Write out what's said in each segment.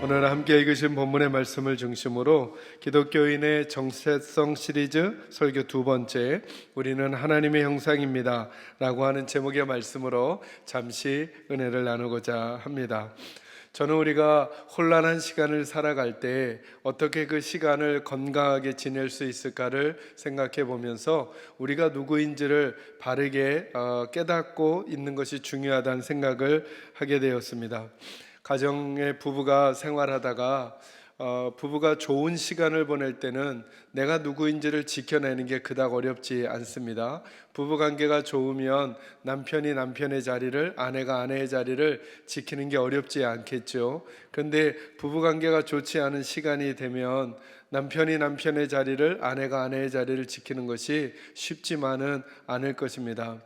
오늘 함께 읽으신 본문의 말씀을 중심으로 기독교인의 정체성 시리즈 설교 두 번째, 우리는 하나님의 형상입니다 라고 하는 제목의 말씀으로 잠시 은혜를 나누고자 합니다. 저는 우리가 혼란한 시간을 살아갈 때 어떻게 그 시간을 건강하게 지낼 수 있을까를 생각해 보면서 우리가 누구인지를 바르게 깨닫고 있는 것이 중요하다는 생각을 하게 되었습니다. 가정의 부부가 생활하다가 부부가 좋은 시간을 보낼 때는 내가 누구인지를 지켜내는 게 그닥 어렵지 않습니다. 부부관계가 좋으면 남편이 남편의 자리를, 아내가 아내의 자리를 지키는 게 어렵지 않겠죠. 그런데 부부관계가 좋지 않은 시간이 되면 남편이 남편의 자리를, 아내가 아내의 자리를 지키는 것이 쉽지만은 않을 것입니다.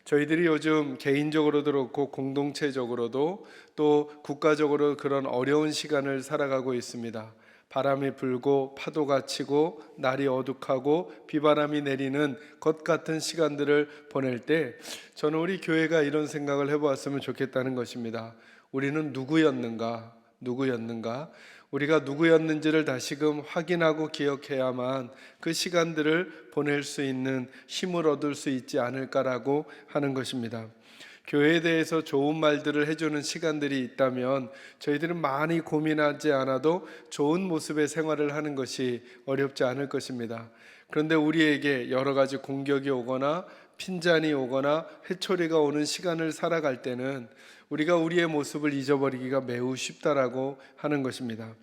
저희들이 요즘 개인적으로도 그렇고 공동체적으로도 또 국가적으로 그런 어려운 시간을 살아가고 있습니다. 바람이 불고 파도가 치고 날이 어둑하고 비바람이 내리는 것 같은 시간들을 보낼 때 저는 우리 교회가 이런 생각을 해보았으면 좋겠다는 것입니다. 우리는 누구였는가? 우리가 누구였는지를 다시금 확인하고 기억해야만 그 시간들을 보낼 수 있는 힘을 얻을 수 있지 않을까라고 하는 것입니다. 교회에 대해서 좋은 말들을 해주는 시간들이 있다면 저희들은 많이 고민하지 않아도 좋은 모습의 생활을 하는 것이 어렵지 않을 것입니다. 그런데 우리에게 여러 가지 공격이 오거나 핀잔이 오거나 해초리가 오는 시간을 살아갈 때는 우리가 우리의 모습을 잊어버리기가 매우 쉽다라고 하는 것입니다.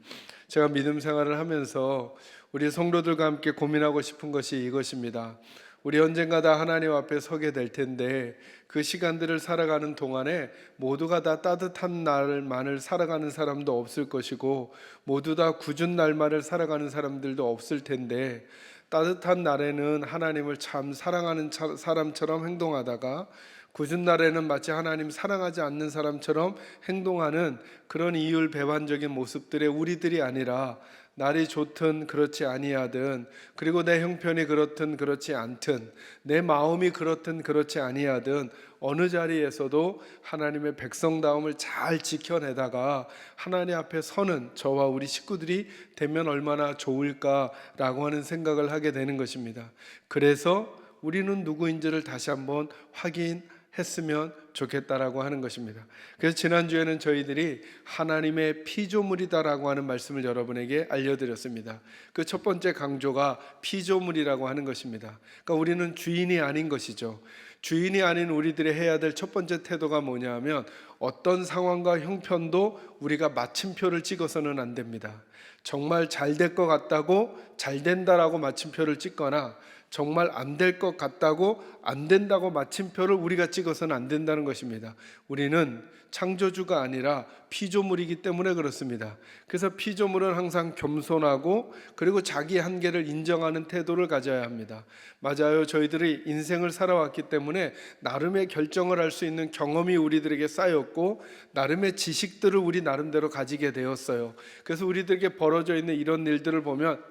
제가 믿음 생활을 하면서 우리 성도들과 함께 고민하고 싶은 것이 이것입니다. 우리 언젠가 다 하나님 앞에 서게 될 텐데 그 시간들을 살아가는 동안에 모두가 다 따뜻한 날만을 살아가는 사람도 없을 것이고 모두 다 굳은 날만을 살아가는 사람들도 없을 텐데 따뜻한 날에는 하나님을 참 사랑하는 사람처럼 행동하다가 굳은 날에는 마치 하나님 사랑하지 않는 사람처럼 행동하는 그런 이율배반적인 모습들의 우리들이 아니라 날이 좋든 그렇지 아니하든, 그리고 내 형편이 그렇든 그렇지 않든, 내 마음이 그렇든 그렇지 아니하든 어느 자리에서도 하나님의 백성다움을 잘 지켜내다가 하나님 앞에 서는 저와 우리 식구들이 되면 얼마나 좋을까라고 하는 생각을 하게 되는 것입니다. 그래서 우리는 누구인지를 다시 한번 확인했으면 좋겠다라고 하는 것입니다. 그래서 지난주에는 저희들이 하나님의 피조물이다라고 하는 말씀을 여러분에게 알려드렸습니다. 그 첫 번째 강조가 피조물이라고 하는 것입니다. 그러니까 우리는 주인이 아닌 것이죠. 주인이 아닌 우리들이 해야 될 첫 번째 태도가 뭐냐 하면 어떤 상황과 형편도 우리가 마침표를 찍어서는 안 됩니다. 정말 잘 될 것 같다고 잘 된다라고 마침표를 찍거나 정말 안 될 것 같다고 안 된다고 마침표를 우리가 찍어서는 안 된다는 것입니다. 우리는 창조주가 아니라 피조물이기 때문에 그렇습니다. 그래서 피조물은 항상 겸손하고 그리고 자기 한계를 인정하는 태도를 가져야 합니다. 맞아요. 저희들이 인생을 살아왔기 때문에 나름의 결정을 할 수 있는 경험이 우리들에게 쌓였고 나름의 지식들을 우리 나름대로 가지게 되었어요. 그래서 우리들에게 벌어져 있는 이런 일들을 보면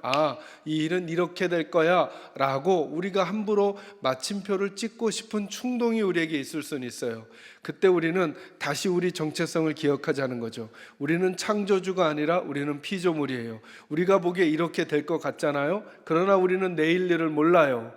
이 일은 이렇게 될 거야 라고 우리가 함부로 마침표를 찍고 싶은 충동이 우리에게 있을 수는 있어요. 그때 우리는 다시 우리 정체성을 기억하자는 거죠. 우리는 창조주가 아니라 우리는 피조물이에요. 우리가 보기에 이렇게 될 것 같잖아요. 그러나 우리는 내일 일을 몰라요.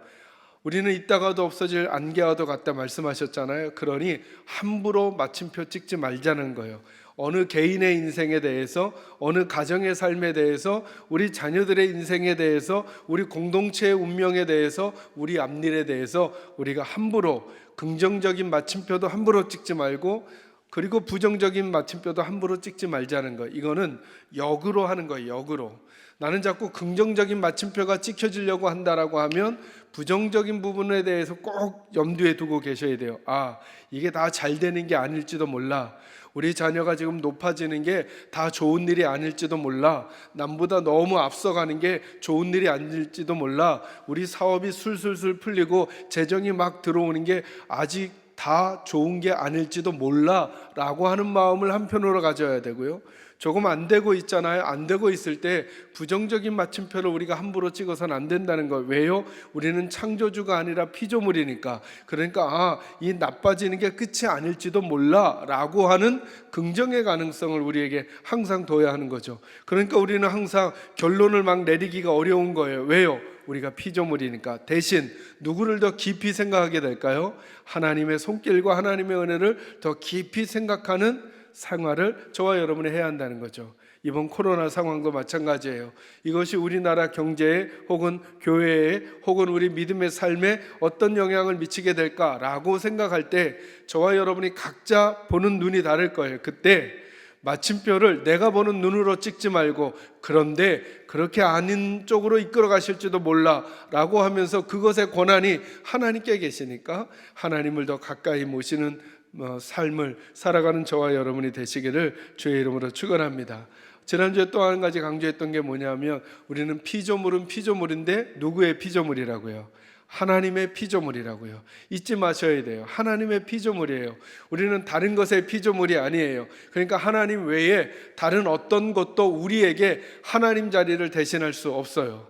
우리는 있다가도 없어질 안개와도 같다 말씀하셨잖아요. 그러니 함부로 마침표 찍지 말자는 거예요. 어느 개인의 인생에 대해서, 어느 가정의 삶에 대해서, 우리 자녀들의 인생에 대해서, 우리 공동체의 운명에 대해서, 우리 앞일에 대해서 우리가 함부로 긍정적인 마침표도 함부로 찍지 말고 그리고 부정적인 마침표도 함부로 찍지 말자는 거. 이거는 역으로 하는 거예요. 역으로. 나는 자꾸 긍정적인 마침표가 찍혀지려고 한다라고 하면 부정적인 부분에 대해서 꼭 염두에 두고 계셔야 돼요. 이게 다 잘 되는 게 아닐지도 몰라. 우리 자녀가 지금 높아지는 게 다 좋은 일이 아닐지도 몰라. 남보다 너무 앞서가는 게 좋은 일이 아닐지도 몰라. 우리 사업이 술술술 풀리고 재정이 막 들어오는 게 아직 다 좋은 게 아닐지도 몰라 라고 하는 마음을 한편으로 가져야 되고요. 조금 안 되고 있잖아요. 안 되고 있을 때 부정적인 마침표를 우리가 함부로 찍어서는 안 된다는 거. 왜요? 우리는 창조주가 아니라 피조물이니까. 그러니까 이 나빠지는 게 끝이 아닐지도 몰라 라고 하는 긍정의 가능성을 우리에게 항상 둬야 하는 거죠. 그러니까 우리는 항상 결론을 막 내리기가 어려운 거예요. 왜요? 우리가 피조물이니까. 대신 누구를 더 깊이 생각하게 될까요? 하나님의 손길과 하나님의 은혜를 더 깊이 생각하는 생활을 저와 여러분이 해야 한다는 거죠. 이번 코로나 상황도 마찬가지예요. 이것이 우리나라 경제에 혹은 교회에 혹은 우리 믿음의 삶에 어떤 영향을 미치게 될까라고 생각할 때 저와 여러분이 각자 보는 눈이 다를 거예요. 그때 마침표를 내가 보는 눈으로 찍지 말고, 그런데 그렇게 아닌 쪽으로 이끌어 가실지도 몰라 라고 하면서 그것의 권한이 하나님께 계시니까 하나님을 더 가까이 모시는 삶을 살아가는 저와 여러분이 되시기를 주의 이름으로 축원합니다. 지난주에 또 한 가지 강조했던 게 뭐냐면, 우리는 피조물은 피조물인데 누구의 피조물이라고요? 하나님의 피조물이라고요. 잊지 마셔야 돼요. 하나님의 피조물이에요. 우리는 다른 것의 피조물이 아니에요. 그러니까 하나님 외에 다른 어떤 것도 우리에게 하나님 자리를 대신할 수 없어요.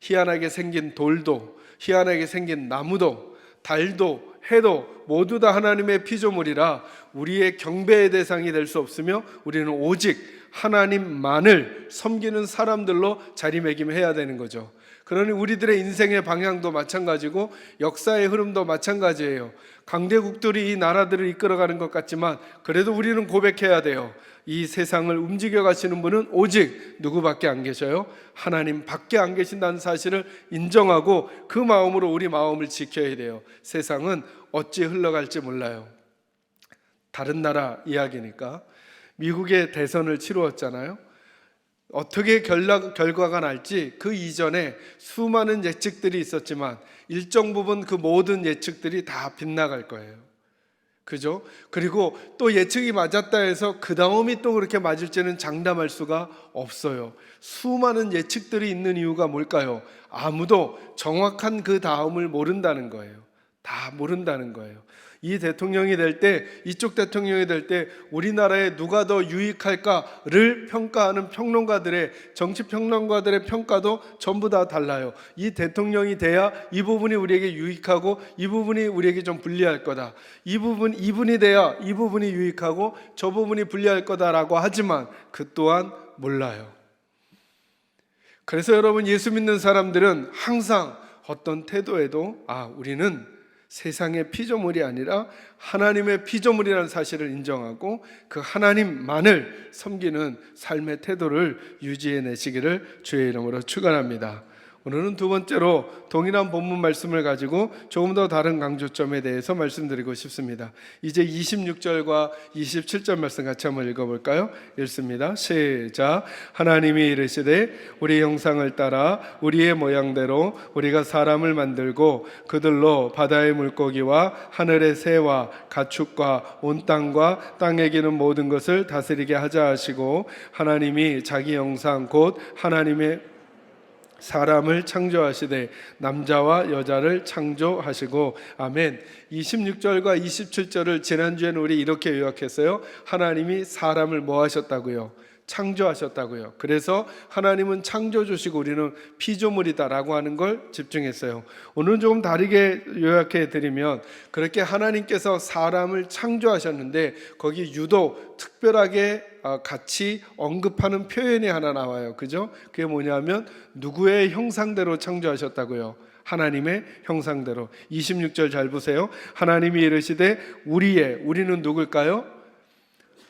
희한하게 생긴 돌도, 희한하게 생긴 나무도, 달도, 해도 모두 다 하나님의 피조물이라 우리의 경배의 대상이 될 수 없으며, 우리는 오직 하나님만을 섬기는 사람들로 자리매김해야 되는 거죠. 그러니 우리들의 인생의 방향도 마찬가지고 역사의 흐름도 마찬가지예요. 강대국들이 이 나라들을 이끌어가는 것 같지만 그래도 우리는 고백해야 돼요. 이 세상을 움직여 가시는 분은 오직 누구밖에 안 계셔요? 하나님 밖에 안 계신다는 사실을 인정하고 그 마음으로 우리 마음을 지켜야 돼요. 세상은 어찌 흘러갈지 몰라요. 다른 나라 이야기니까. 미국의 대선을 치루었잖아요. 어떻게 결과가 날지 그 이전에 수많은 예측들이 있었지만 일정 부분 그 모든 예측들이 다 빗나갈 거예요. 그죠? 그리고 또 예측이 맞았다 해서 그 다음이 또 그렇게 맞을지는 장담할 수가 없어요. 수많은 예측들이 있는 이유가 뭘까요? 아무도 정확한 그 다음을 모른다는 거예요. 다 모른다는 거예요. 이 대통령이 될 때, 이쪽 대통령이 될 때 우리나라에 누가 더 유익할까를 평가하는 평론가들의, 정치 평론가들의 평가도 전부 다 달라요. 이 대통령이 돼야 이 부분이 우리에게 유익하고 이 부분이 우리에게 좀 불리할 거다. 이분이 돼야 이 부분이 유익하고 저 부분이 불리할 거다라고 하지만 그 또한 몰라요. 그래서 여러분, 예수 믿는 사람들은 항상 어떤 태도에도 우리는 세상의 피조물이 아니라 하나님의 피조물이라는 사실을 인정하고 그 하나님만을 섬기는 삶의 태도를 유지해내시기를 주의 이름으로 축원합니다. 오늘은 두 번째로 동일한 본문 말씀을 가지고 조금 더 다른 강조점에 대해서 말씀드리고 싶습니다. 이제 26절과 27절 말씀 같이 한번 읽어볼까요? 읽습니다. 시작. 하나님이 이르시되 우리 형상을 따라 우리의 모양대로 우리가 사람을 만들고 그들로 바다의 물고기와 하늘의 새와 가축과 온 땅과 땅에 기는 모든 것을 다스리게 하자 하시고, 하나님이 자기 형상 곧 하나님의 사람을 창조하시되 남자와 여자를 창조하시고. 아멘. 26절과 27절을 지난주에는 우리 이렇게 요약했어요. 하나님이 사람을 뭐 하셨다고요? 창조하셨다고요. 그래서 하나님은 창조주시고 우리는 피조물이다라고 하는 걸 집중했어요. 오늘은 조금 다르게 요약해 드리면, 그렇게 하나님께서 사람을 창조하셨는데 거기 유독 특별하게 같이 언급하는 표현이 하나 나와요. 그죠? 그게 뭐냐면 누구의 형상대로 창조하셨다고요? 하나님의 형상대로. 26절 잘 보세요. 하나님이 이르시되 우리는 누굴까요?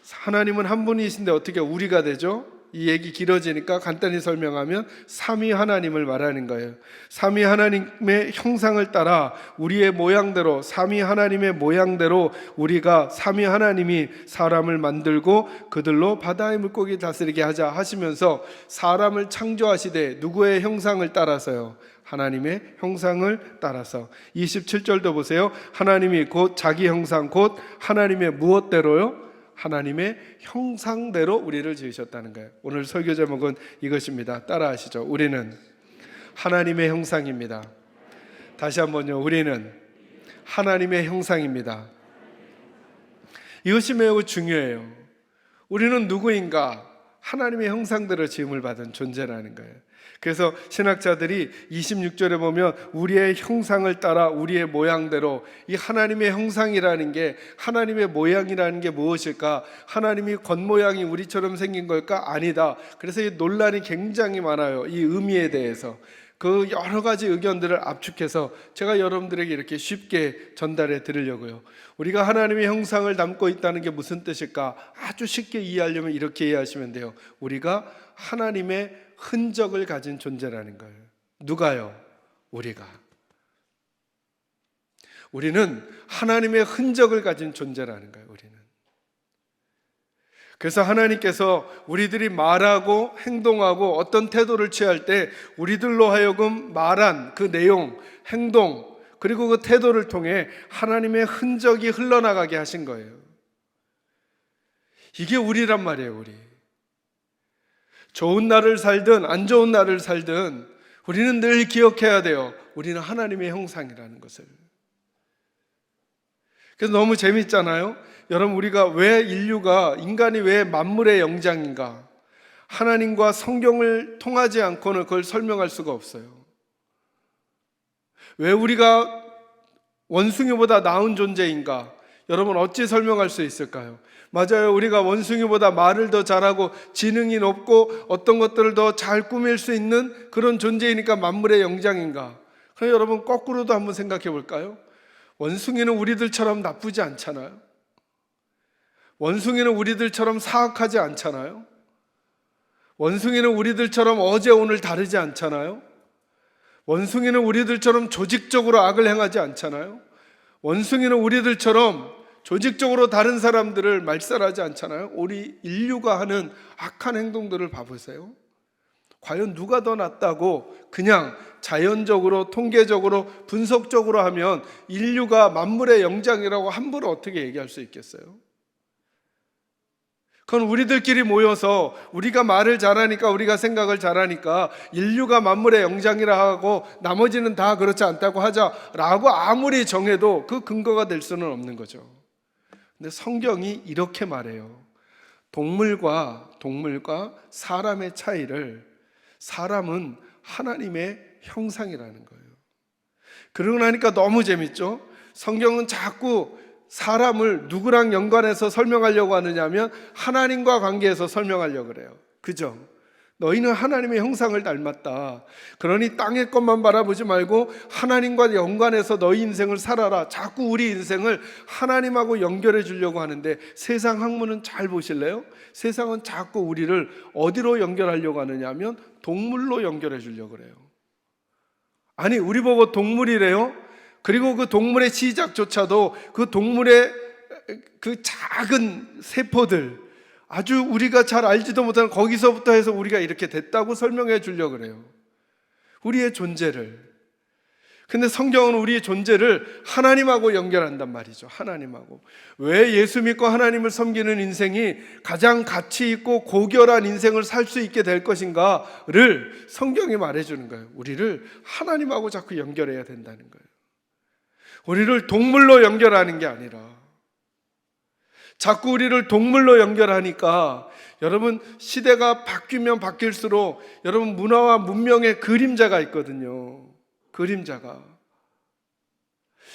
하나님은 한 분이신데 어떻게 우리가 되죠? 이 얘기 길어지니까 간단히 설명하면 삼위 하나님을 말하는 거예요. 삼위 하나님의 형상을 따라 우리의 모양대로, 삼위 하나님의 모양대로 우리가 삼위 하나님이 사람을 만들고 그들로 바다의 물고기 다스리게 하자 하시면서 사람을 창조하시되 누구의 형상을 따라서요? 하나님의 형상을 따라서. 27절도 보세요. 하나님이 곧 자기 형상 곧 하나님의 무엇대로요? 하나님의 형상대로 우리를 지으셨다는 거예요. 오늘 설교 제목은 이것입니다. 따라하시죠. 우리는 하나님의 형상입니다. 다시 한번요. 우리는 하나님의 형상입니다. 이것이 매우 중요해요. 우리는 누구인가? 하나님의 형상대로 지음을 받은 존재라는 거예요. 그래서 신학자들이 26절에 보면 우리의 형상을 따라 우리의 모양대로, 이 하나님의 형상이라는 게, 하나님의 모양이라는 게 무엇일까? 하나님이 겉모양이 우리처럼 생긴 걸까? 아니다. 그래서 이 논란이 굉장히 많아요. 이 의미에 대해서. 그 여러 가지 의견들을 압축해서 제가 여러분들에게 이렇게 쉽게 전달해 드리려고요. 우리가 하나님의 형상을 담고 있다는 게 무슨 뜻일까? 아주 쉽게 이해하려면 이렇게 이해하시면 돼요. 우리가 하나님의 흔적을 가진 존재라는 거예요. 누가요? 우리는 하나님의 흔적을 가진 존재라는 거예요. 우리는. 그래서 하나님께서 우리들이 말하고 행동하고 어떤 태도를 취할 때 우리들로 하여금 말한 그 내용, 행동, 그리고 그 태도를 통해 하나님의 흔적이 흘러나가게 하신 거예요. 이게 우리란 말이에요. 우리. 좋은 날을 살든 안 좋은 날을 살든 우리는 늘 기억해야 돼요. 우리는 하나님의 형상이라는 것을. 그래서 너무 재밌잖아요. 여러분, 우리가 왜 인간이 왜 만물의 영장인가? 하나님과 성경을 통하지 않고는 그걸 설명할 수가 없어요. 왜 우리가 원숭이보다 나은 존재인가? 여러분, 어찌 설명할 수 있을까요? 맞아요. 우리가 원숭이보다 말을 더 잘하고 지능이 높고 어떤 것들을 더 잘 꾸밀 수 있는 그런 존재이니까 만물의 영장인가? 그럼 여러분, 거꾸로도 한번 생각해 볼까요? 원숭이는 우리들처럼 나쁘지 않잖아요. 원숭이는 우리들처럼 사악하지 않잖아요. 원숭이는 우리들처럼 어제 오늘 다르지 않잖아요. 원숭이는 우리들처럼 조직적으로 악을 행하지 않잖아요. 원숭이는 우리들처럼 조직적으로 다른 사람들을 말살하지 않잖아요. 우리 인류가 하는 악한 행동들을 봐보세요. 과연 누가 더 낫다고 그냥 자연적으로, 통계적으로, 분석적으로 하면 인류가 만물의 영장이라고 함부로 어떻게 얘기할 수 있겠어요? 그건 우리들끼리 모여서 우리가 말을 잘하니까, 우리가 생각을 잘하니까 인류가 만물의 영장이라 하고 나머지는 다 그렇지 않다고 하자라고 아무리 정해도 그 근거가 될 수는 없는 거죠. 근데 성경이 이렇게 말해요. 동물과 사람의 차이를, 사람은 하나님의 형상이라는 거예요. 그러고 나니까 너무 재밌죠? 성경은 자꾸 사람을 누구랑 연관해서 설명하려고 하느냐면 하나님과 관계해서 설명하려고 그래요. 그죠? 너희는 하나님의 형상을 닮았다. 그러니 땅의 것만 바라보지 말고 하나님과 연관해서 너희 인생을 살아라. 자꾸 우리 인생을 하나님하고 연결해 주려고 하는데, 세상 학문은 잘 보실래요? 세상은 자꾸 우리를 어디로 연결하려고 하느냐면 동물로 연결해 주려고 그래요. 아니, 우리 보고 동물이래요? 그리고 그 동물의 시작조차도 그 동물의 그 작은 세포들, 아주 우리가 잘 알지도 못하는 거기서부터 해서 우리가 이렇게 됐다고 설명해 주려고 그래요. 우리의 존재를. 근데 성경은 우리의 존재를 하나님하고 연결한단 말이죠. 하나님하고. 왜 예수 믿고 하나님을 섬기는 인생이 가장 가치 있고 고결한 인생을 살 수 있게 될 것인가를 성경이 말해주는 거예요. 우리를 하나님하고 자꾸 연결해야 된다는 거예요. 우리를 동물로 연결하는 게 아니라, 자꾸 우리를 동물로 연결하니까 여러분, 시대가 바뀌면 바뀔수록 여러분, 문화와 문명의 그림자가 있거든요. 그림자가.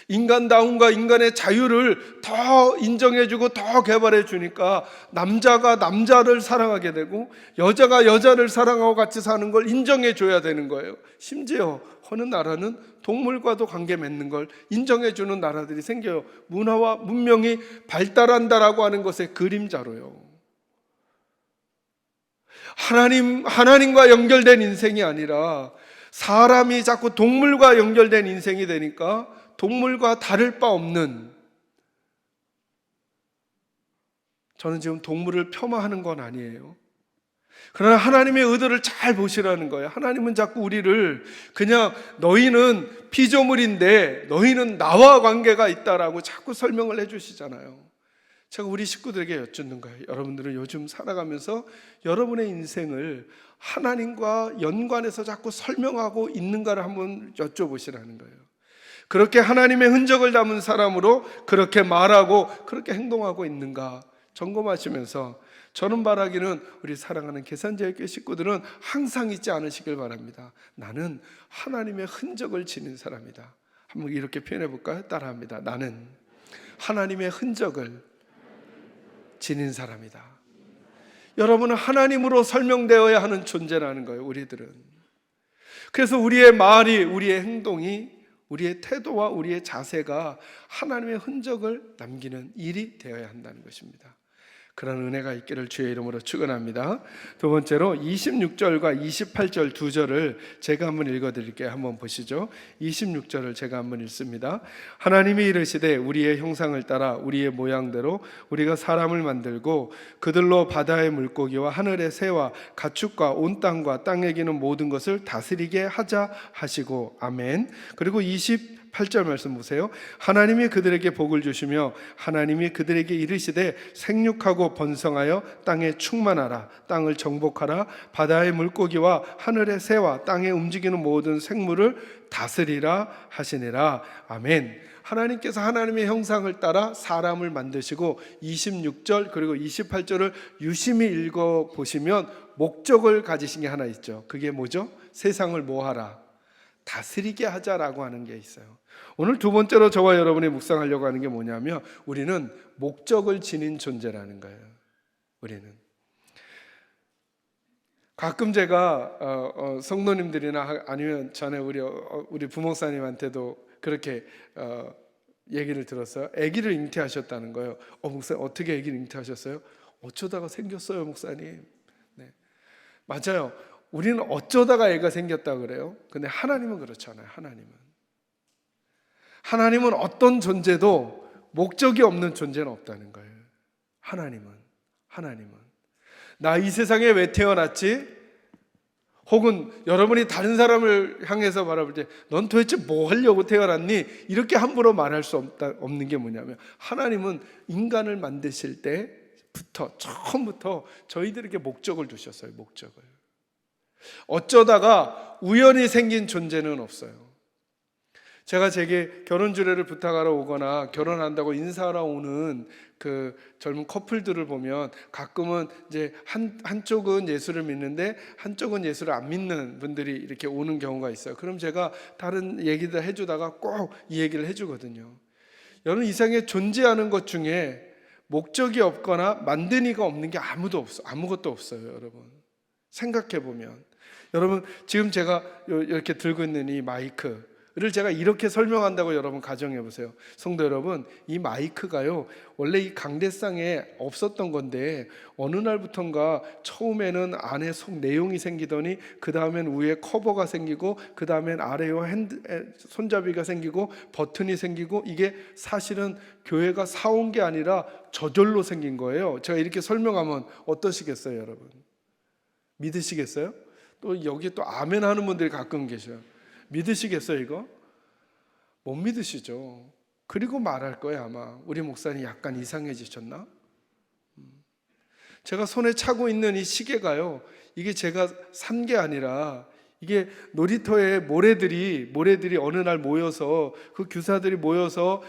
인간다움과 인간의 자유를 더 인정해주고 더 개발해주니까 남자가 남자를 사랑하게 되고 여자가 여자를 사랑하고 같이 사는 걸 인정해줘야 되는 거예요. 심지어 어느 나라는 동물과도 관계 맺는 걸 인정해주는 나라들이 생겨요. 문화와 문명이 발달한다라고 하는 것의 그림자로요. 하나님과 연결된 인생이 아니라 사람이 자꾸 동물과 연결된 인생이 되니까 동물과 다를 바 없는, 저는 지금 동물을 폄하하는 건 아니에요. 그러나 하나님의 의도를 잘 보시라는 거예요. 하나님은 자꾸 우리를 그냥 너희는 피조물인데 너희는 나와 관계가 있다라고 자꾸 설명을 해주시잖아요. 제가 우리 식구들에게 여쭙는 거예요. 여러분들은 요즘 살아가면서 여러분의 인생을 하나님과 연관해서 자꾸 설명하고 있는가를 한번 여쭤보시라는 거예요. 그렇게 하나님의 흔적을 담은 사람으로 그렇게 말하고 그렇게 행동하고 있는가 점검하시면서 저는 바라기는 우리 사랑하는 계산자의 식구들은 항상 잊지 않으시길 바랍니다. 나는 하나님의 흔적을 지닌 사람이다. 한번 이렇게 표현해 볼까요? 따라합니다. 나는 하나님의 흔적을 지닌 사람이다. 여러분은 하나님으로 설명되어야 하는 존재라는 거예요, 우리들은. 그래서 우리의 말이, 우리의 행동이, 우리의 태도와 우리의 자세가 하나님의 흔적을 남기는 일이 되어야 한다는 것입니다. 그런 은혜가 있기를 주의 이름으로 축원합니다. 두 번째로 26절과 28절 두 절을 제가 한번 읽어드릴게요. 한번 보시죠. 26절을 제가 한번 읽습니다. 하나님이 이르시되 우리의 형상을 따라 우리의 모양대로 우리가 사람을 만들고 그들로 바다의 물고기와 하늘의 새와 가축과 온 땅과 땅에 기는 모든 것을 다스리게 하자 하시고 아멘. 그리고 28절 말씀 보세요. 하나님이 그들에게 복을 주시며 하나님이 그들에게 이르시되 생육하고 번성하여 땅에 충만하라. 땅을 정복하라. 바다의 물고기와 하늘의 새와 땅에 움직이는 모든 생물을 다스리라 하시니라. 아멘. 하나님께서 하나님의 형상을 따라 사람을 만드시고 26절 그리고 28절을 유심히 읽어보시면 목적을 가지신 게 하나 있죠. 그게 뭐죠? 세상을 뭐하라? 다스리게 하자라고 하는 게 있어요. 오늘 두 번째로 저와 여러분이 묵상하려고 하는 게 뭐냐면 우리는 목적을 지닌 존재라는 거예요. 우리는 가끔 제가 성도님들이나 아니면 전에 우리 부목사님한테도 그렇게 얘기를 들었어요. 아기를 잉태하셨다는 거예요. 목사님 어떻게 아기를 잉태하셨어요? 어쩌다가 생겼어요, 목사님. 네. 맞아요. 우리는 어쩌다가 애가 생겼다 그래요. 근데 하나님은 그렇잖아요. 하나님은 어떤 존재도 목적이 없는 존재는 없다는 거예요. 하나님은 나 이 세상에 왜 태어났지? 혹은 여러분이 다른 사람을 향해서 바라볼 때 넌 도대체 뭐 하려고 태어났니? 이렇게 함부로 말할 수 없는 게 뭐냐면 하나님은 인간을 만드실 때부터 처음부터 저희들에게 목적을 두셨어요. 목적을. 어쩌다가 우연히 생긴 존재는 없어요. 제가 제게 결혼 주례를 부탁하러 오거나 결혼한다고 인사하러 오는 그 젊은 커플들을 보면 가끔은 이제 한쪽은 예수를 믿는데 한쪽은 예수를 안 믿는 분들이 이렇게 오는 경우가 있어요. 그럼 제가 다른 얘기들 해주다가 꼭 이 얘기를 해주거든요. 여러분, 이 세상에 존재하는 것 중에 목적이 없거나 만든 이가 없는 게 아무것도 없어요. 여러분 생각해 보면, 여러분 지금 제가 이렇게 들고 있는 이 마이크를 제가 이렇게 설명한다고 여러분 가정해 보세요. 성도 여러분, 이 마이크가요 원래 이 강대상에 없었던 건데 어느 날부턴가 처음에는 안에 속 내용이 생기더니 그 다음엔 위에 커버가 생기고 그 다음엔 아래에 손잡이가 생기고 버튼이 생기고, 이게 사실은 교회가 사온 게 아니라 저절로 생긴 거예요. 제가 이렇게 설명하면 어떠시겠어요, 여러분? 믿으시겠어요? 또 여기 또 아멘 하는 분들이 가끔 계셔요. 믿으시겠어요, 이거? 못 믿으시죠. 그리고 말할 거예요. 아마 우리 목사님 약간 이상해지셨나? 제가 손에 차고 있는 이 시계가요, 이게 제가 산 게 아니라 이게 놀이터에 모래들이 어느 날 모여서 그 교사들이 모여서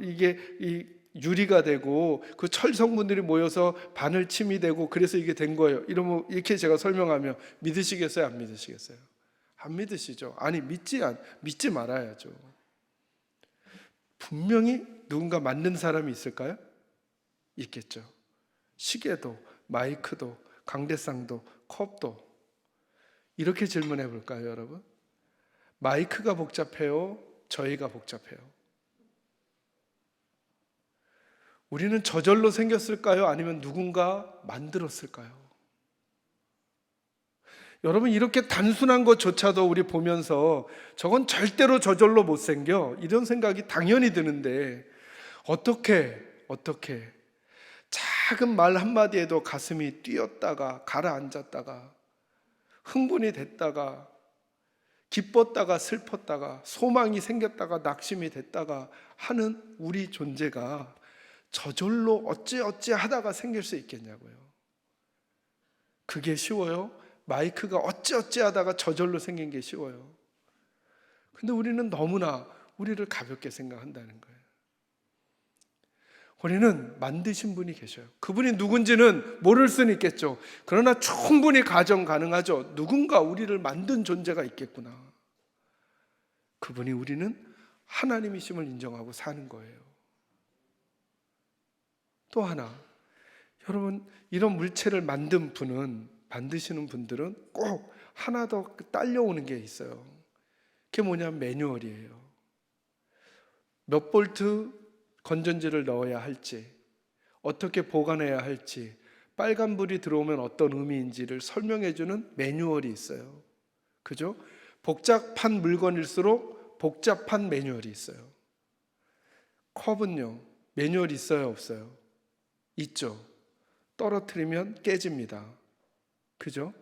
이게 이 유리가 되고 그 철 성분들이 모여서 바늘침이 되고 그래서 이게 된 거예요. 이렇게 제가 설명하면 믿으시겠어요? 안 믿으시겠어요? 안 믿으시죠? 아니 믿지 말아야죠. 분명히 누군가 만든 사람이 있을까요? 있겠죠. 시계도 마이크도 강대상도 컵도. 이렇게 질문해 볼까요, 여러분? 마이크가 복잡해요? 저희가 복잡해요? 우리는 저절로 생겼을까요? 아니면 누군가 만들었을까요? 여러분, 이렇게 단순한 것조차도 우리 보면서 저건 절대로 저절로 못 생겨, 이런 생각이 당연히 드는데 어떻게 작은 말 한마디에도 가슴이 뛰었다가 가라앉았다가 흥분이 됐다가 기뻤다가 슬펐다가 소망이 생겼다가 낙심이 됐다가 하는 우리 존재가 저절로 어찌 하다가 생길 수 있겠냐고요. 그게 쉬워요? 마이크가 어찌 하다가 저절로 생긴 게 쉬워요? 근데 우리는 너무나 우리를 가볍게 생각한다는 거예요. 우리는 만드신 분이 계셔요. 그분이 누군지는 모를 수는 있겠죠. 그러나 충분히 가정 가능하죠. 누군가 우리를 만든 존재가 있겠구나. 그분이 우리는 하나님이심을 인정하고 사는 거예요. 또 하나, 여러분, 이런 물체를 만든 분은, 만드시는 분들은 꼭 하나 더 딸려오는 게 있어요. 그게 뭐냐면 매뉴얼이에요. 몇 볼트 건전지를 넣어야 할지, 어떻게 보관해야 할지, 빨간불이 들어오면 어떤 의미인지를 설명해주는 매뉴얼이 있어요. 그죠? 복잡한 물건일수록 복잡한 매뉴얼이 있어요. 컵은요, 매뉴얼이 있어요, 없어요? 있죠. 떨어뜨리면 깨집니다. 그죠?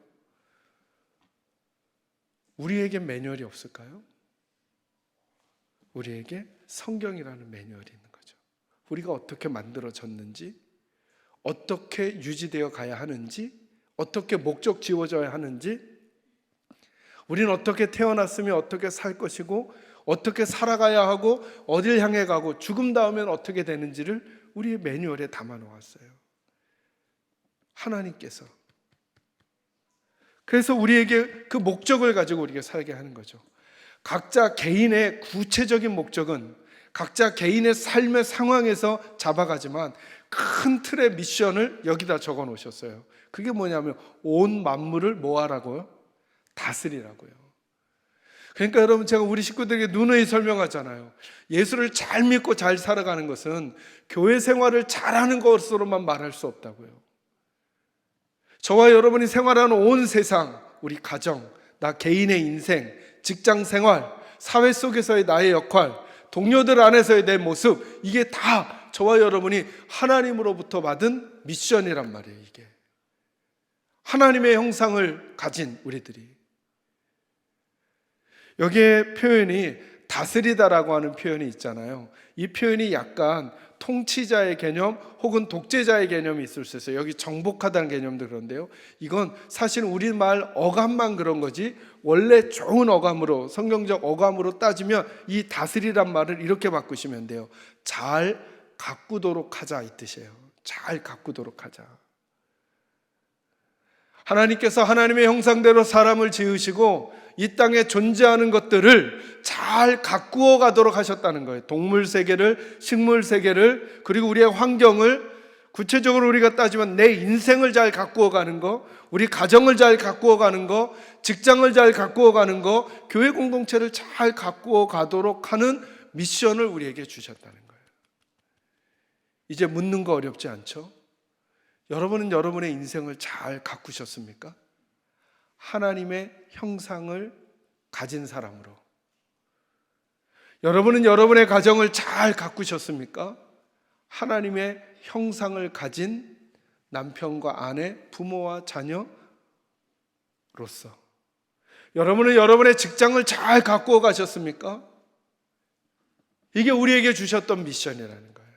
우리에겐 매뉴얼이 없을까요? 우리에게 성경이라는 매뉴얼이 있는 거죠. 우리가 어떻게 만들어졌는지, 어떻게 유지되어 가야 하는지, 어떻게 목적 지어져야 하는지, 우리는 어떻게 태어났으면 어떻게 살 것이고, 어떻게 살아가야 하고, 어딜 향해 가고, 죽음 다음엔 어떻게 되는지를 우리의 매뉴얼에 담아 놓았어요. 하나님께서. 그래서 우리에게 그 목적을 가지고 우리가 살게 하는 거죠. 각자 개인의 구체적인 목적은 각자 개인의 삶의 상황에서 잡아가지만 큰 틀의 미션을 여기다 적어 놓으셨어요. 그게 뭐냐면 온 만물을 뭐 하라고요? 다스리라고요. 그러니까 여러분, 제가 우리 식구들에게 누누이 설명하잖아요. 예수를 잘 믿고 잘 살아가는 것은 교회 생활을 잘하는 것으로만 말할 수 없다고요. 저와 여러분이 생활하는 온 세상, 우리 가정, 나 개인의 인생, 직장 생활, 사회 속에서의 나의 역할, 동료들 안에서의 내 모습, 이게 다 저와 여러분이 하나님으로부터 받은 미션이란 말이에요. 이게 하나님의 형상을 가진 우리들이. 여기에 표현이 다스리다라고 하는 표현이 있잖아요. 이 표현이 약간 통치자의 개념 혹은 독재자의 개념이 있을 수 있어요. 여기 정복하다는 개념도 그런데요, 이건 사실 우리말 어감만 그런 거지 원래 좋은 어감으로, 성경적 어감으로 따지면 이 다스리란 말을 이렇게 바꾸시면 돼요. 잘 가꾸도록 하자, 이 뜻이에요. 잘 가꾸도록 하자. 하나님께서 하나님의 형상대로 사람을 지으시고 이 땅에 존재하는 것들을 잘 가꾸어 가도록 하셨다는 거예요. 동물 세계를, 식물 세계를, 그리고 우리의 환경을, 구체적으로 우리가 따지면 내 인생을 잘 가꾸어 가는 거, 우리 가정을 잘 가꾸어 가는 거, 직장을 잘 가꾸어 가는 거, 교회 공동체를 잘 가꾸어 가도록 하는 미션을 우리에게 주셨다는 거예요. 이제 묻는 거 어렵지 않죠? 여러분은 여러분의 인생을 잘 가꾸셨습니까? 하나님의 형상을 가진 사람으로. 여러분은 여러분의 가정을 잘 가꾸셨습니까? 하나님의 형상을 가진 남편과 아내, 부모와 자녀로서. 여러분은 여러분의 직장을 잘 가꾸어 가셨습니까? 이게 우리에게 주셨던 미션이라는 거예요.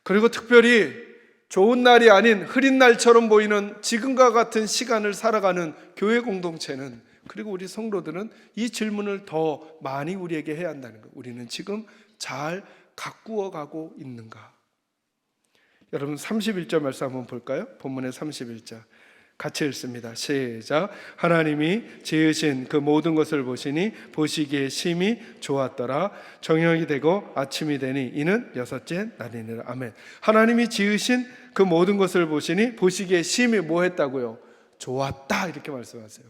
그리고 특별히 좋은 날이 아닌 흐린 날처럼 보이는 지금과 같은 시간을 살아가는 교회 공동체는, 그리고 우리 성도들은 이 질문을 더 많이 우리에게 해야 한다는 거예요. 우리는 지금 잘 가꾸어 가고 있는가? 여러분 31절 말씀 한번 볼까요? 본문의 31절 같이 읽습니다. 시작. 하나님이 지으신 그 모든 것을 보시니 보시기에 심히 좋았더라. 저녁이 되고 아침이 되니 이는 여섯째 날이니라. 아멘. 하나님이 지으신 그 모든 것을 보시니 보시기에 심히 뭐 했다고요? 좋았다, 이렇게 말씀하세요.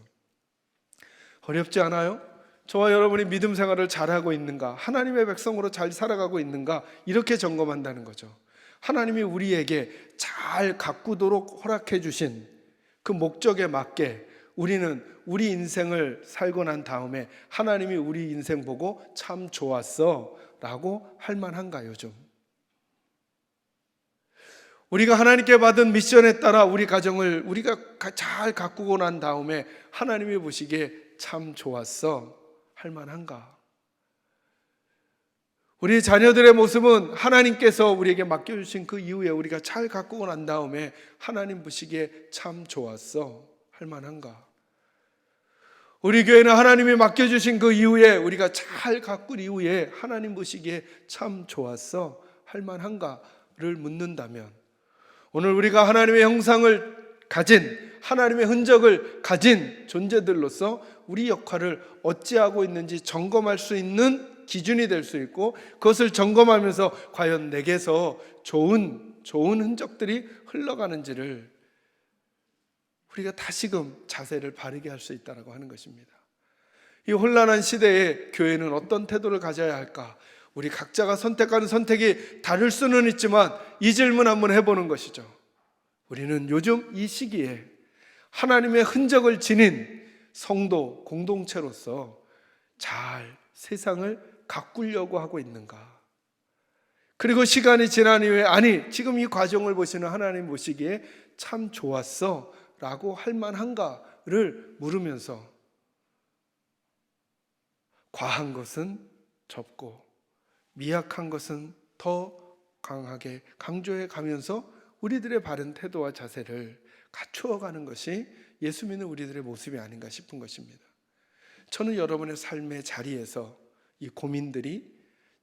어렵지 않아요? 저와 여러분이 믿음 생활을 잘하고 있는가, 하나님의 백성으로 잘 살아가고 있는가, 이렇게 점검한다는 거죠. 하나님이 우리에게 잘 가꾸도록 허락해 주신 그 목적에 맞게 우리는 우리 인생을 살고 난 다음에 하나님이 우리 인생 보고 참 좋았어 라고 할 만한가요? 좀 우리가 하나님께 받은 미션에 따라 우리 가정을 우리가 잘 가꾸고 난 다음에 하나님이 보시기에 참 좋았어 할 만한가? 우리 자녀들의 모습은 하나님께서 우리에게 맡겨주신 그 이후에 우리가 잘 가꾸고 난 다음에 하나님 보시기에 참 좋았어 할 만한가? 우리 교회는 하나님이 맡겨주신 그 이후에 우리가 잘 가꾼 이후에 하나님 보시기에 참 좋았어 할 만한가를 묻는다면, 오늘 우리가 하나님의 형상을 가진, 하나님의 흔적을 가진 존재들로서 우리 역할을 어찌하고 있는지 점검할 수 있는 기준이 될 수 있고, 그것을 점검하면서 과연 내게서 좋은 흔적들이 흘러가는지를 우리가 다시금 자세를 바르게 할 수 있다고 하는 것입니다. 이 혼란한 시대에 교회는 어떤 태도를 가져야 할까? 우리 각자가 선택하는 선택이 다를 수는 있지만 이 질문 한번 해보는 것이죠. 우리는 요즘 이 시기에 하나님의 흔적을 지닌 성도 공동체로서 잘 세상을 가꾸려고 하고 있는가? 그리고 시간이 지난 이후에, 아니 지금 이 과정을 보시는 하나님 보시기에 참 좋았어 라고 할 만한가를 물으면서, 과한 것은 접고 미약한 것은 더 강하게 강조해 가면서 우리들의 바른 태도와 자세를 갖추어 가는 것이 예수 믿는 우리들의 모습이 아닌가 싶은 것입니다. 저는 여러분의 삶의 자리에서 이 고민들이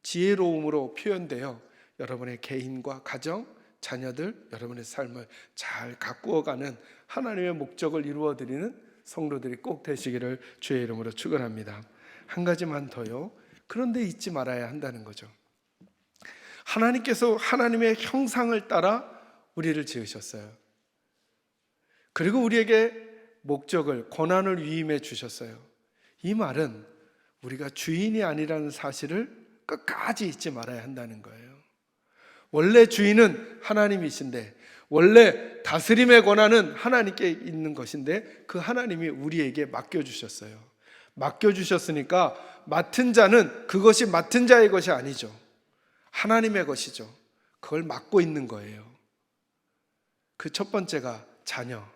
지혜로움으로 표현되어 여러분의 개인과 가정, 자녀들, 여러분의 삶을 잘 가꾸어가는 하나님의 목적을 이루어드리는 성도들이 꼭 되시기를 주의 이름으로 축원합니다. 한 가지만 더요. 그런데 잊지 말아야 한다는 거죠. 하나님께서 하나님의 형상을 따라 우리를 지으셨어요. 그리고 우리에게 목적을, 권한을 위임해 주셨어요. 이 말은 우리가 주인이 아니라는 사실을 끝까지 잊지 말아야 한다는 거예요. 원래 주인은 하나님이신데, 원래 다스림의 권한은 하나님께 있는 것인데, 그 하나님이 우리에게 맡겨주셨어요. 맡겨주셨으니까 맡은 자는 그것이 맡은 자의 것이 아니죠. 하나님의 것이죠. 그걸 맡고 있는 거예요. 그 첫 번째가 자녀.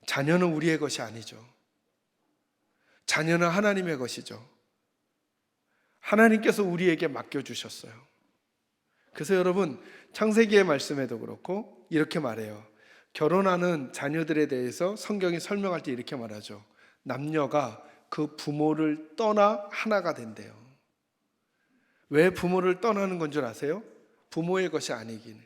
자녀는 우리의 것이 아니죠. 자녀는 하나님의 것이죠. 하나님께서 우리에게 맡겨주셨어요. 그래서 여러분, 창세기의 말씀에도 그렇고 이렇게 말해요. 결혼하는 자녀들에 대해서 성경이 설명할 때 이렇게 말하죠. 남녀가 그 부모를 떠나 하나가 된대요. 왜 부모를 떠나는 건 줄 아세요? 부모의 것이 아니긴.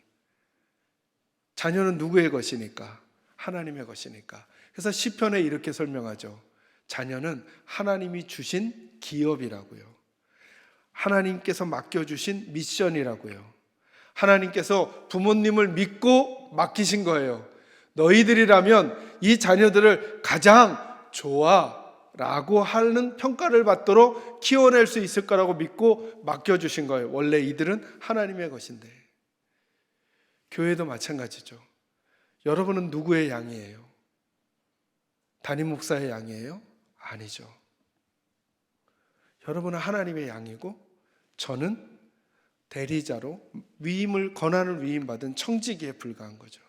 자녀는 누구의 것이니까? 하나님의 것이니까. 그래서 시편에 이렇게 설명하죠. 자녀는 하나님이 주신 기업이라고요. 하나님께서 맡겨주신 미션이라고요. 하나님께서 부모님을 믿고 맡기신 거예요. 너희들이라면 이 자녀들을 가장 좋아라고 하는 평가를 받도록 키워낼 수 있을 거라고 믿고 맡겨주신 거예요. 원래 이들은 하나님의 것인데. 교회도 마찬가지죠. 여러분은 누구의 양이에요? 담임 목사의 양이에요? 아니죠. 여러분은 하나님의 양이고, 저는 대리자로 권한을 위임받은 청지기에 불과한 거죠.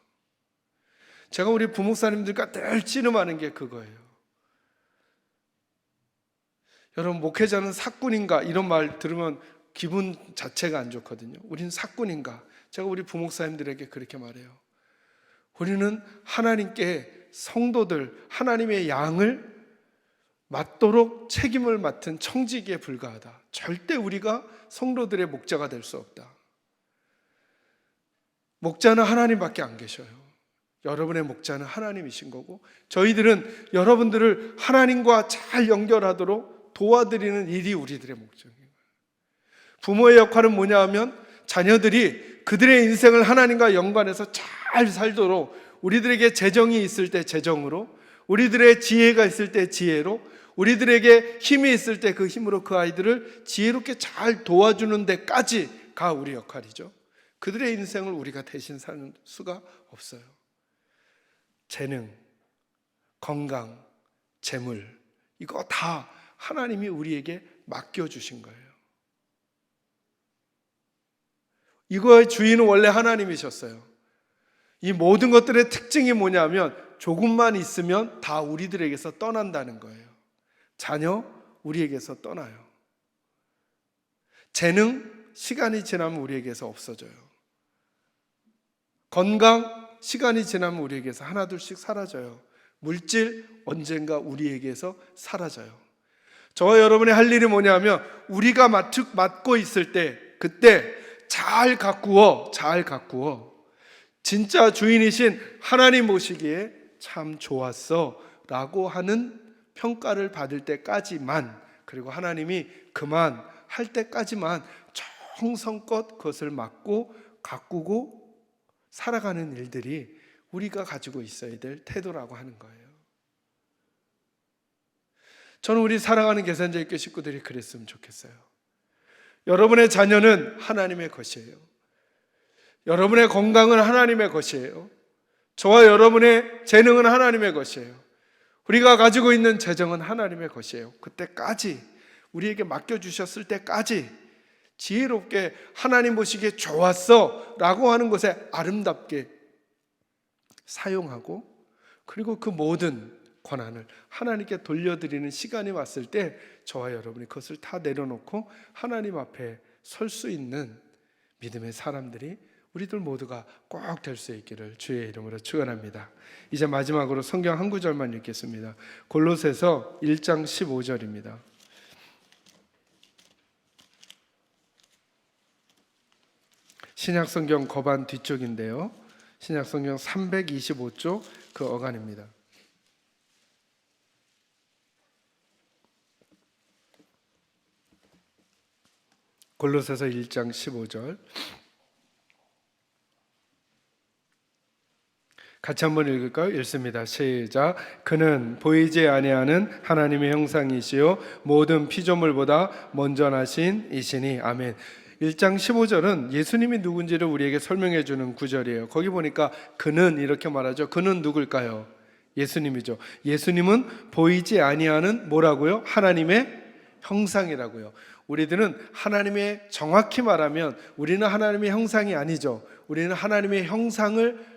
제가 우리 부목사님들과 늘 씨름하는 게 그거예요. 여러분, 목회자는 사꾼인가 이런 말 들으면 기분 자체가 안 좋거든요. 우리는 사꾼인가? 제가 우리 부목사님들에게 그렇게 말해요. 우리는 하나님께 성도들, 하나님의 양을 맡도록 책임을 맡은 청지기에 불과하다. 절대 우리가 성도들의 목자가 될 수 없다. 목자는 하나님밖에 안 계셔요. 여러분의 목자는 하나님이신 거고, 저희들은 여러분들을 하나님과 잘 연결하도록 도와드리는 일이 우리들의 목적이에요. 부모의 역할은 뭐냐 하면, 자녀들이 그들의 인생을 하나님과 연관해서 잘 살도록 우리들에게 재정이 있을 때 재정으로, 우리들의 지혜가 있을 때 지혜로, 우리들에게 힘이 있을 때 그 힘으로 그 아이들을 지혜롭게 잘 도와주는 데까지가 우리 역할이죠. 그들의 인생을 우리가 대신 사는 수가 없어요. 재능, 건강, 재물, 이거 다 하나님이 우리에게 맡겨주신 거예요. 이거의 주인은 원래 하나님이셨어요. 이 모든 것들의 특징이 뭐냐면, 조금만 있으면 다 우리들에게서 떠난다는 거예요. 자녀, 우리에게서 떠나요. 재능, 시간이 지나면 우리에게서 없어져요. 건강, 시간이 지나면 우리에게서 하나둘씩 사라져요. 물질 언젠가 우리에게서 사라져요. 저와 여러분이 할 일이 뭐냐면 우리가 맡고 있을 때 그때 잘 가꾸어 진짜 주인이신 하나님 보시기에 참 좋았어 라고 하는 평가를 받을 때까지만, 그리고 하나님이 그만 할 때까지만 정성껏 그것을 맡고 가꾸고 살아가는 일들이 우리가 가지고 있어야 될 태도라고 하는 거예요. 저는 우리 사랑하는 계산자교회 식구들이 그랬으면 좋겠어요. 여러분의 자녀는 하나님의 것이에요. 여러분의 건강은 하나님의 것이에요. 저와 여러분의 재능은 하나님의 것이에요. 우리가 가지고 있는 재정은 하나님의 것이에요. 그때까지, 우리에게 맡겨주셨을 때까지 지혜롭게 하나님 보시기에 좋았어 라고 하는 것에 아름답게 사용하고, 그리고 그 모든 권한을 하나님께 돌려드리는 시간이 왔을 때 저와 여러분이 그것을 다 내려놓고 하나님 앞에 설 수 있는 믿음의 사람들이 우리들 모두가 꼭 될 수 있기를 주의 이름으로 축원합니다. 이제 마지막으로 성경 한 구절만 읽겠습니다. 골로새서 1장 15절입니다. 신약성경 거반 뒤쪽인데요, 신약성경 325쪽 그 어간입니다. 골로새서 1장 15절 같이 한번 읽을까요? 읽습니다. 시작. 그는 보이지 아니하는 하나님의 형상이시요 모든 피조물보다 먼저 나신 이시니. 아멘. 1장 15절은 예수님이 누군지를 우리에게 설명해 주는 구절이에요. 거기 보니까 그는 이렇게 말하죠. 그는 누굴까요? 예수님이죠. 예수님은 보이지 아니하는 뭐라고요? 하나님의 형상이라고요. 우리들은 하나님의, 정확히 말하면 우리는 하나님의 형상이 아니죠. 우리는 하나님의 형상을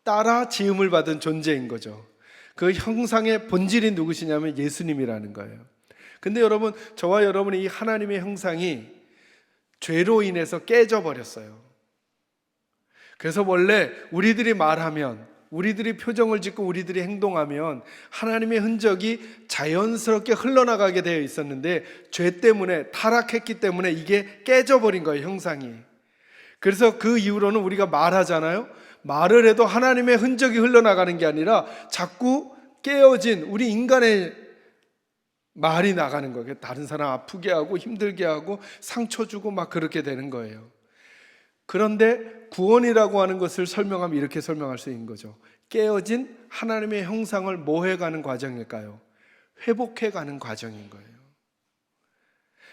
따라 지음을 받은 존재인 거죠. 그 형상의 본질이 누구시냐면 예수님이라는 거예요. 근데 여러분, 저와 여러분의 이 하나님의 형상이 죄로 인해서 깨져버렸어요. 그래서 원래 우리들이 말하면, 우리들이 표정을 짓고 우리들이 행동하면 하나님의 흔적이 자연스럽게 흘러나가게 되어 있었는데 죄 때문에, 타락했기 때문에 이게 깨져버린 거예요, 형상이. 그래서 그 이후로는 우리가 말하잖아요. 말을 해도 하나님의 흔적이 흘러나가는 게 아니라 자꾸 깨어진 우리 인간의 말이 나가는 거예요. 다른 사람 아프게 하고 힘들게 하고 상처 주고 막 그렇게 되는 거예요. 그런데 구원이라고 하는 것을 설명하면 이렇게 설명할 수 있는 거죠. 깨어진 하나님의 형상을 뭐 해가는 과정일까요? 회복해가는 과정인 거예요.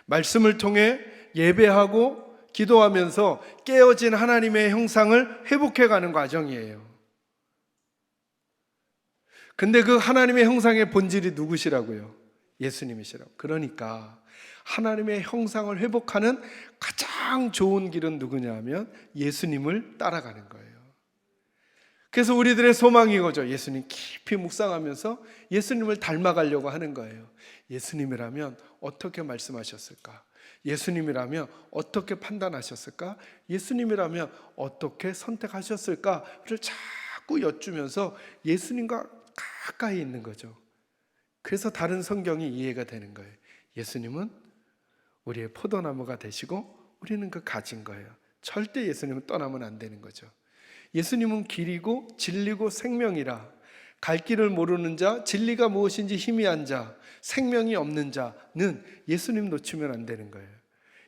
말씀을 통해 예배하고 기도하면서 깨어진 하나님의 형상을 회복해가는 과정이에요. 근데 그 하나님의 형상의 본질이 누구시라고요? 예수님이시라고. 그러니까 하나님의 형상을 회복하는 가장 좋은 길은 누구냐 하면 예수님을 따라가는 거예요. 그래서 우리들의 소망이 이거죠. 예수님 깊이 묵상하면서 예수님을 닮아가려고 하는 거예요. 예수님이라면 어떻게 말씀하셨을까? 예수님이라면 어떻게 판단하셨을까? 예수님이라면 어떻게 선택하셨을까를 자꾸 여쭈면서 예수님과 가까이 있는 거죠. 그래서 다른 성경이 이해가 되는 거예요. 예수님은 우리의 포도나무가 되시고 우리는 그 가진 거예요. 절대 예수님은 떠나면 안 되는 거죠. 예수님은 길이고 진리고 생명이라, 갈 길을 모르는 자, 진리가 무엇인지 희미한 자, 생명이 없는 자는 예수님 놓치면 안 되는 거예요.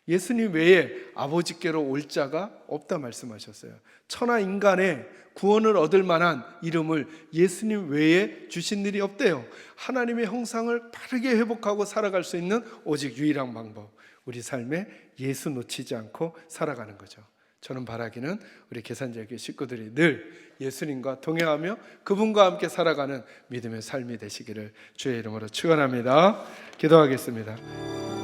예수님 외에 아버지께로 올 자가 없다 말씀하셨어요. 천하 인간의 구원을 얻을 만한 이름을 예수님 외에 주신 일이 없대요. 하나님의 형상을 바르게 회복하고 살아갈 수 있는 오직 유일한 방법, 우리 삶에 예수 놓치지 않고 살아가는 거죠. 저는 바라기는 우리 계산자교회 식구들이 늘 예수님과 동행하며 그분과 함께 살아가는 믿음의 삶이 되시기를 주의 이름으로 축원합니다. 기도하겠습니다.